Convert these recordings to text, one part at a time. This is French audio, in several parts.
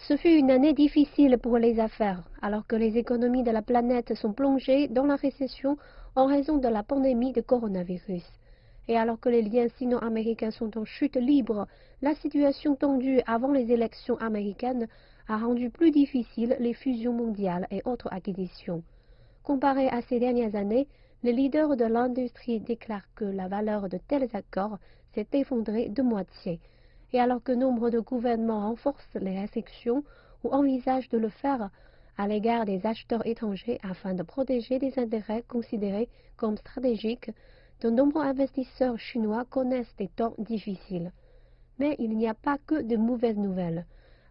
Ce fut une année difficile pour les affaires, alors que les économies de la planète sont plongées dans la récession en raison de la pandémie de coronavirus. Et alors que les liens sino-américains sont en chute libre, la situation tendue avant les élections américaines a rendu plus difficile les fusions mondiales et autres acquisitions. Comparé à ces dernières années, les leaders de l'industrie déclarent que la valeur de tels accords s'est effondrée de moitié. Et alors que nombre de gouvernements renforcent les restrictions ou envisagent de le faire à l'égard des acheteurs étrangers afin de protéger des intérêts considérés comme stratégiques, de nombreux investisseurs chinois connaissent des temps difficiles. Mais il n'y a pas que de mauvaises nouvelles.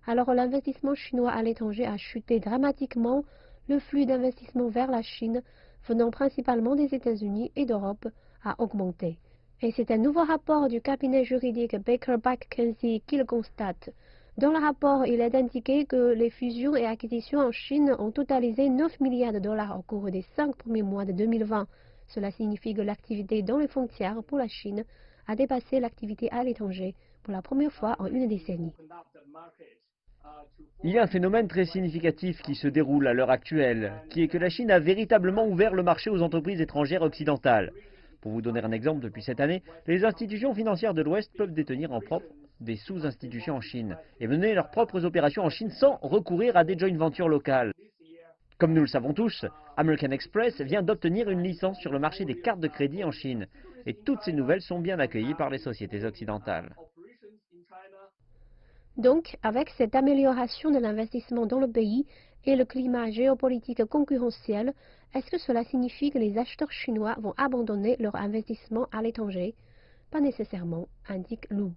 Alors l'investissement chinois à l'étranger a chuté dramatiquement, le flux d'investissement vers la Chine, venant principalement des États-Unis et d'Europe, a augmenté. Et c'est un nouveau rapport du cabinet juridique Baker McKenzie qui le constate. Dans le rapport, il est indiqué que les fusions et acquisitions en Chine ont totalisé 9 milliards de dollars au cours des 5 premiers mois de 2020. Cela signifie que l'activité dans les frontières pour la Chine a dépassé l'activité à l'étranger pour la première fois en une décennie. Il y a un phénomène très significatif qui se déroule à l'heure actuelle, qui est que la Chine a véritablement ouvert le marché aux entreprises étrangères occidentales. Pour vous donner un exemple, depuis cette année, les institutions financières de l'Ouest peuvent détenir en propre des sous-institutions en Chine et mener leurs propres opérations en Chine sans recourir à des joint ventures locales. Comme nous le savons tous, American Express vient d'obtenir une licence sur le marché des cartes de crédit en Chine. Et toutes ces nouvelles sont bien accueillies par les sociétés occidentales. Donc, avec cette amélioration de l'investissement dans le pays et le climat géopolitique concurrentiel, est-ce que cela signifie que les acheteurs chinois vont abandonner leur investissement à l'étranger? Pas nécessairement, indique Lu.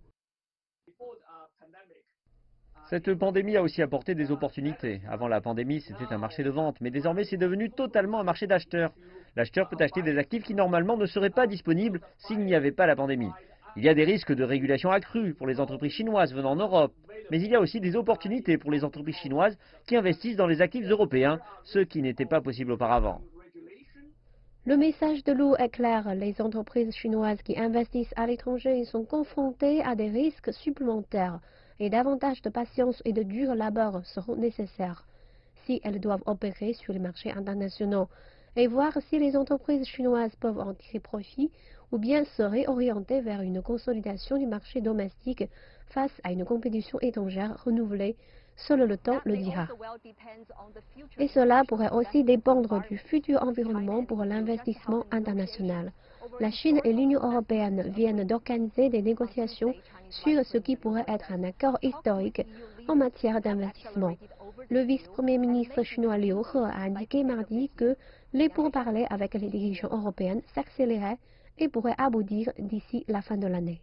Cette pandémie a aussi apporté des opportunités. Avant la pandémie, c'était un marché de vente, mais désormais c'est devenu totalement un marché d'acheteurs. L'acheteur peut acheter des actifs qui normalement ne seraient pas disponibles s'il n'y avait pas la pandémie. Il y a des risques de régulation accrue pour les entreprises chinoises venant en Europe, mais il y a aussi des opportunités pour les entreprises chinoises qui investissent dans les actifs européens, ce qui n'était pas possible auparavant. Le message de Lu est clair, les entreprises chinoises qui investissent à l'étranger sont confrontées à des risques supplémentaires et davantage de patience et de dur labeur seront nécessaires si elles doivent opérer sur les marchés internationaux et voir si les entreprises chinoises peuvent en tirer profit ou bien se réorienter vers une consolidation du marché domestique face à une compétition étrangère renouvelée. Seul le temps le dira. Et cela pourrait aussi dépendre du futur environnement pour l'investissement international. La Chine et l'Union européenne viennent d'organiser des négociations sur ce qui pourrait être un accord historique en matière d'investissement. Le vice-premier ministre chinois Liu He a indiqué mardi que les pourparlers avec les dirigeants européens s'accéléraient et pourraient aboutir d'ici la fin de l'année.